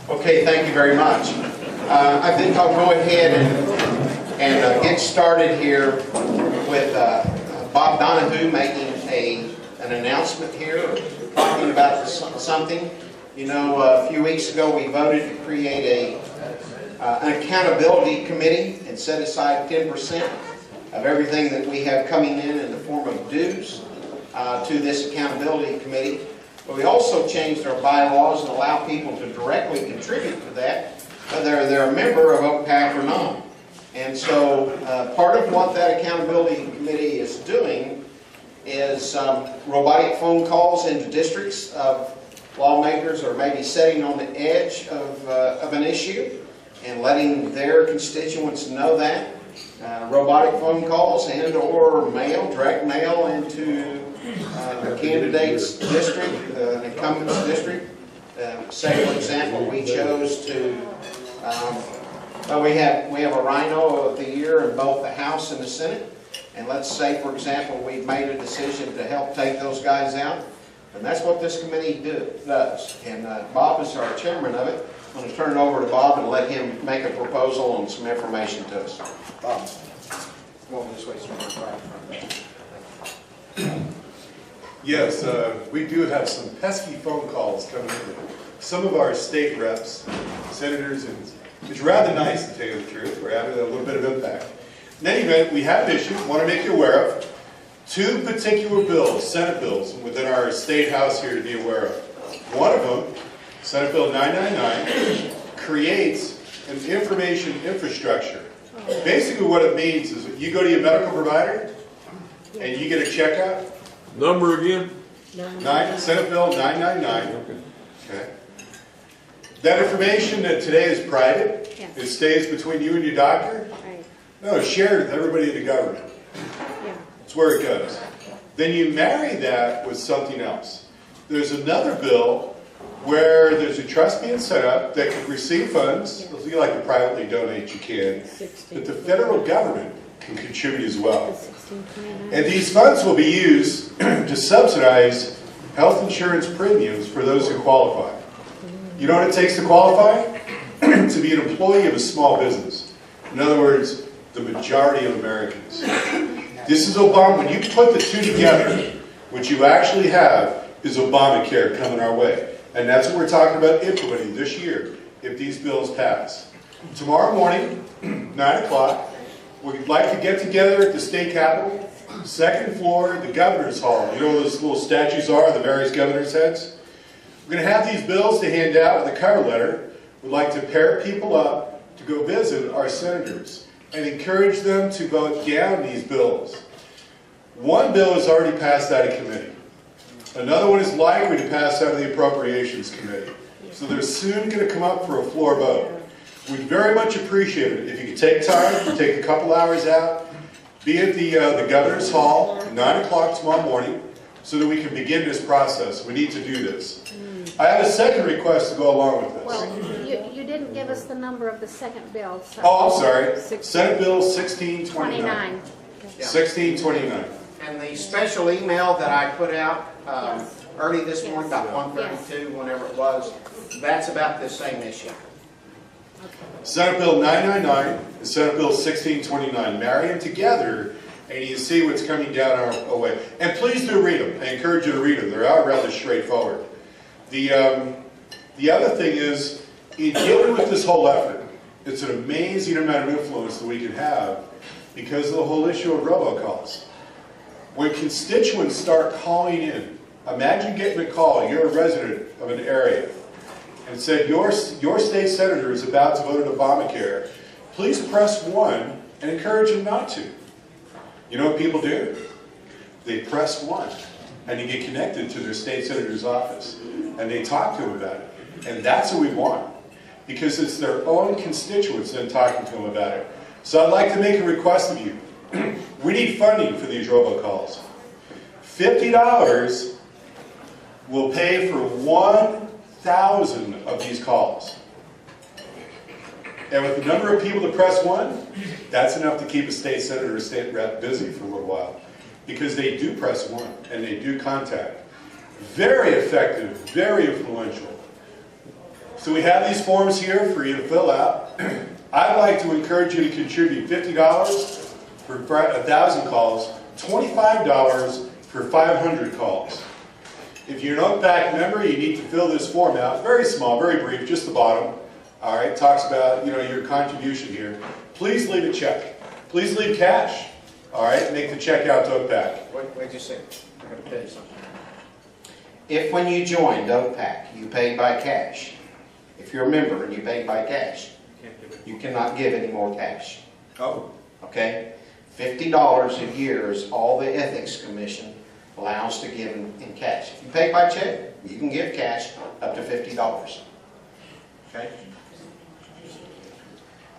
Okay, thank you very much. I think I'll go ahead and get started here with Bob Donahue making an announcement here, talking about something. You know, a few weeks ago we voted to create an accountability committee and set aside 10% of everything that we have coming in the form of dues to this accountability committee. But we also changed our bylaws and allow people to directly contribute to that, whether they're a member of OCPAC or not. And so part of what that accountability committee is doing is robotic phone calls into districts of lawmakers or maybe sitting on the edge of an issue and letting their constituents know that. Robotic phone calls and or mail, direct mail into the candidate's district, the incumbent's district. Say, for example, we chose to, well, we have a Rhino of the Year in both the House and the Senate. And let's say, for example, we've made a decision to help take those guys out. And that's what this committee does. And Bob is our chairman of it. I'm going to turn it over to Bob and let him make a proposal and some information to us. Bob, go over this way. Yes, we do have some pesky phone calls coming in. Some of our state reps, senators, and it's rather nice to tell you the truth. We're having a little bit of impact. In any event, we have an issue, want to make you aware of. Two particular bills, Senate bills, within our state house here to be aware of. One of them, Senate Bill 999, creates an information infrastructure. Basically what it means is that you go to your medical provider and you get a checkout. Number again? Senate Bill 999. Okay. That information that today is private, Yes. it stays between you and your doctor. Right. No, it's shared with everybody in the government. Yeah. That's where it goes. Then you marry that with something else. There's another bill where there's a trust being set up that can receive funds. If you like to privately donate, you can. But the federal government can contribute as well. And these funds will be used to subsidize health insurance premiums for those who qualify. You know what it takes to qualify? To be an employee of a small business. In other words, the majority of Americans. This is Obama. When you put the two together, what you actually have is Obamacare coming our way. And that's what we're talking about implementing this year, if these bills pass. Tomorrow morning, 9 o'clock, we'd like to get together at the state capitol, second floor, the governor's hall. You know where those little statues are, the various governor's heads? We're going to have these bills to hand out with a cover letter. We'd like to pair people up to go visit our senators and encourage them to vote down these bills. One bill has already passed out of committee. Another one is likely to pass out of the Appropriations Committee. So they're soon going to come up for a floor vote. We'd very much appreciate it if you could take time, take a couple hours out, be at the Governor's Hall, 9 o'clock tomorrow morning, so that we can begin this process. We need to do this. I have a second request to go along with this. Well, you didn't give us the number of the second bill. So Oh, I'm sorry. Senate Bill 1629. 29. 1629. And the special email that I put out early this morning, Yes. about 1:32, whenever it was, that's about this same issue. Senate Bill 999 and Senate Bill 1629. Marry them together and you see what's coming down our way. And please do read them. I encourage you to read them. They are rather straightforward. The other thing is, in dealing with this whole effort, it's an amazing amount of influence that we can have because of the whole issue of robocalls. When constituents start calling in, imagine getting a call, you're a resident of an area, and said your state senator is about to vote on Obamacare. Please press 1 and encourage them not to. You know what people do? They press 1 and you get connected to their state senator's office and they talk to them about it. And that's what we want because it's their own constituents then talking to them about it. So I'd like to make a request of you. We need funding for these robocalls. $50 will pay for 1,000 of these calls. And with the number of people to press 1, that's enough to keep a state senator or state rep busy for a little while. Because they do press 1 and they do contact. Very effective, very influential. So we have these forms here for you to fill out. I'd like to encourage you to contribute $50 for 1,000 calls, $25 for 500 calls. If you're an OCPAC member, you need to fill this form out. Very small, very brief, just the bottom. All right, talks about your contribution here. Please leave a check. Please leave cash. All right, make the check out to OCPAC. Wait just a second. I'm going to tell you something. If when you joined OCPAC, you paid by cash, if you're a member and you paid by cash, you cannot give any more cash. Oh. Okay? $50 a year is all the Ethics Commission allows to give in cash. If you pay by check, you can give cash up to $50. Okay?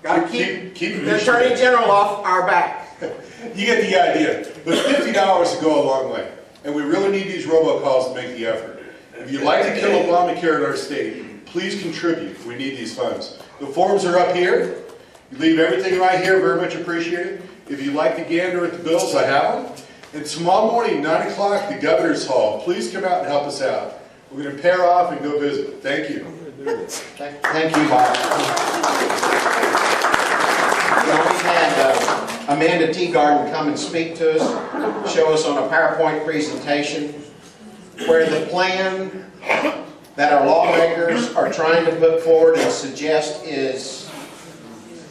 Got to keep it the Attorney General off our back. You get the idea. But $50 to go a long way. And we really need these robocalls to make the effort. If you'd like to kill Obamacare in our state, please contribute. We need these funds. The forms are up here. You leave everything right here. Very much appreciated. If you'd like to gander at the bills, I have them. And tomorrow morning, 9 o'clock, the Governor's Hall. Please come out and help us out. We're going to pair off and go visit. Thank you. Thank you, Bob. We had Amanda Teagarden come and speak to us, show us on a PowerPoint presentation where the plan that our lawmakers are trying to put forward and suggest is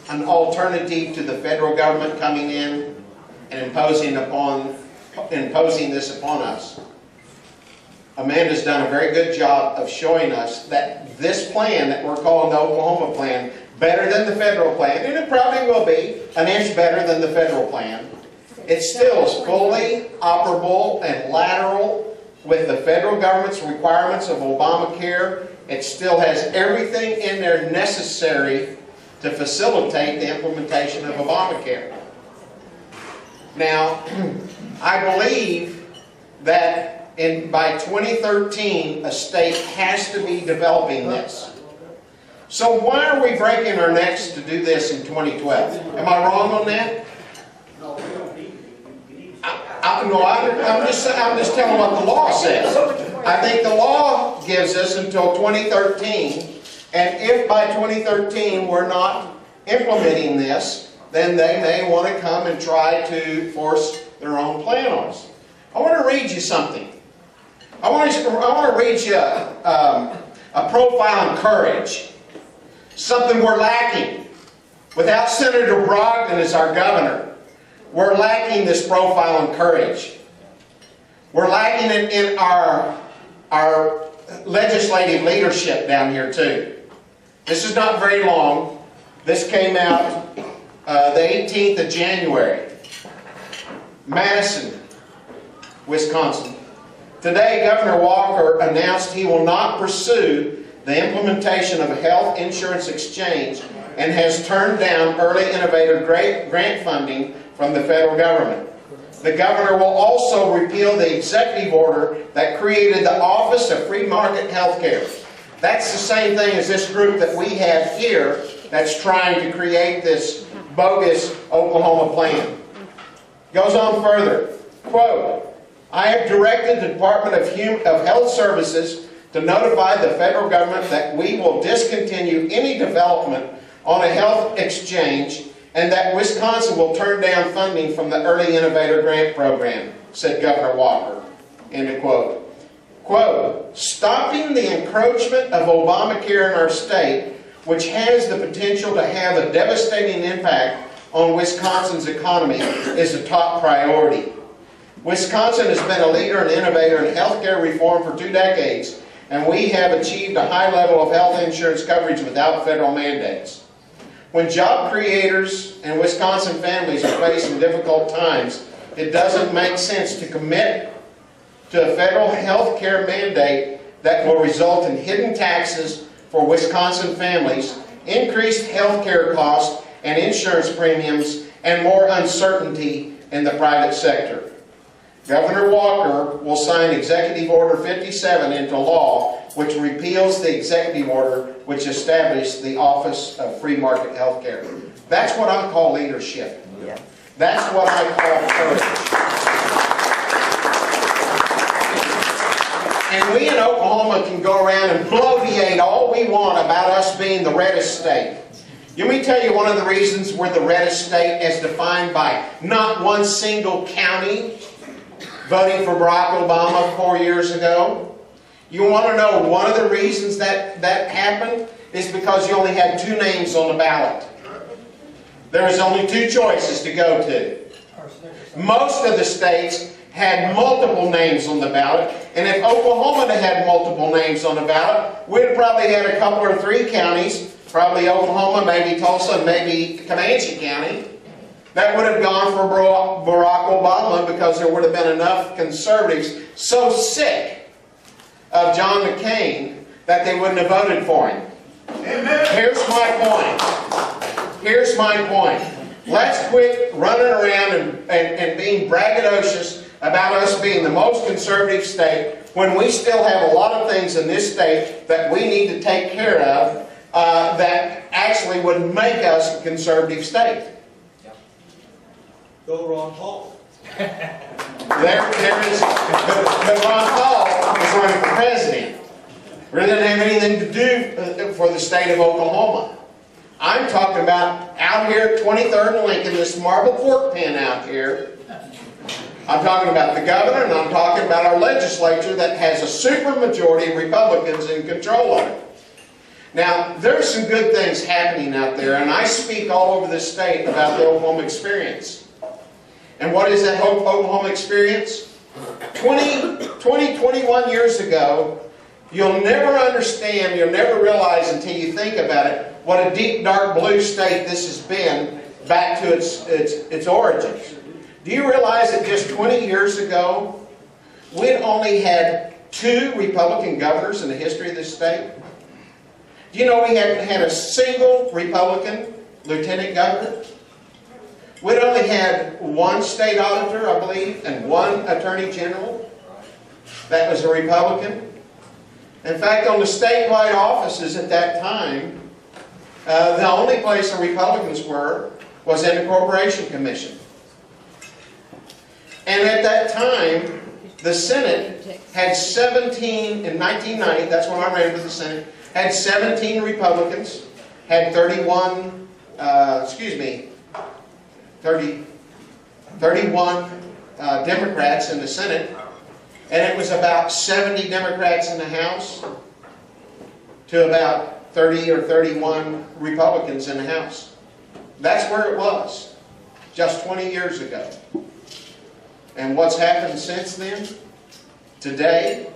an alternative to the federal government coming in and imposing this upon us. Amanda's done a very good job of showing us that this plan that we're calling the Oklahoma plan, better than the federal plan, and it probably will be an inch better than the federal plan. It still is fully operable and lateral with the federal government's requirements of Obamacare. It still has everything in there necessary to facilitate the implementation of Obamacare. Now, I believe that by 2013, a state has to be developing this. So why are we breaking our necks to do this in 2012? Am I wrong on that? I'm just telling what the law says. I think the law gives us until 2013, and if by 2013 we're not implementing this, then they may want to come and try to force their own plan on us. I want to read you something. I want to read you a profile in courage. Something we're lacking. Without Senator Brogdon as our governor, we're lacking this profile in courage. We're lacking it in our legislative leadership down here too. This is not very long. This came out the 18th of January. Madison, Wisconsin. Today, Governor Walker announced he will not pursue the implementation of a health insurance exchange and has turned down early innovator grant funding from the federal government. The governor will also repeal the executive order that created the Office of Free Market Healthcare. That's the same thing as this group that we have here that's trying to create this bogus Oklahoma plan. Goes on further, quote, I have directed the Department of Health Services to notify the federal government that we will discontinue any development on a health exchange and that Wisconsin will turn down funding from the Early Innovator Grant Program, said Governor Walker. End of quote. Quote, stopping the encroachment of Obamacare in our state, which has the potential to have a devastating impact on Wisconsin's economy, is a top priority. Wisconsin has been a leader and innovator in healthcare reform for 2 decades, and we have achieved a high level of health insurance coverage without federal mandates. When job creators and Wisconsin families are facing difficult times, it doesn't make sense to commit to a federal health care mandate that will result in hidden taxes for Wisconsin families, increased health care costs and insurance premiums, and more uncertainty in the private sector. Governor Walker will sign Executive Order 57 into law, which repeals the executive order which established the Office of Free Market Healthcare. That's what I call leadership. Yeah. That's what I call courage. And we in Oklahoma can go around and bloviate all we want about us being the reddest state. Let me tell you one of the reasons we're the reddest state as defined by not one single county voting for Barack Obama 4 years ago. You want to know one of the reasons that happened? Is because you only had 2 names on the ballot. There was only 2 choices to go to. Most of the states had multiple names on the ballot, and if Oklahoma had multiple names on the ballot, we'd probably had a couple or 3 counties, probably Oklahoma, maybe Tulsa, maybe Comanche County, that would have gone for Barack Obama because there would have been enough conservatives so sick of John McCain that they wouldn't have voted for him. Here's my point. Here's my point. Let's quit running around and being braggadocious about us being the most conservative state when we still have a lot of things in this state that we need to take care of that actually would make us a conservative state. Go Ron Paul. There is, but Ron Paul is running for president. Really doesn't have anything to do for the state of Oklahoma. I'm talking about out here at 23rd and Lincoln, this marble fork pen out here. I'm talking about the governor, and I'm talking about our legislature that has a super majority of Republicans in control of it. Now, there's some good things happening out there, and I speak all over the state about the Oklahoma experience. And what is that Oklahoma experience? 21 years ago, you'll never understand, you'll never realize until you think about it, what a deep, dark blue state this has been back to its origins. Do you realize that just 20 years ago, we'd only had 2 Republican governors in the history of this state? Do you know we hadn't had a single Republican lieutenant governor? We'd only had 1 state auditor, I believe, and 1 attorney general. That was a Republican. In fact, on the statewide offices at that time, the only place the Republicans were was in the Corporation Commission. And at that time, the Senate had 17, in 1990, that's when I ran for the Senate, had 17 Republicans, had 31 Democrats in the Senate, and it was about 70 Democrats in the House to about 30 or 31 Republicans in the House. That's where it was, just 20 years ago. And what's happened since then? Today,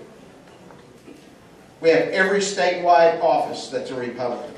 we have every statewide office that's a Republican.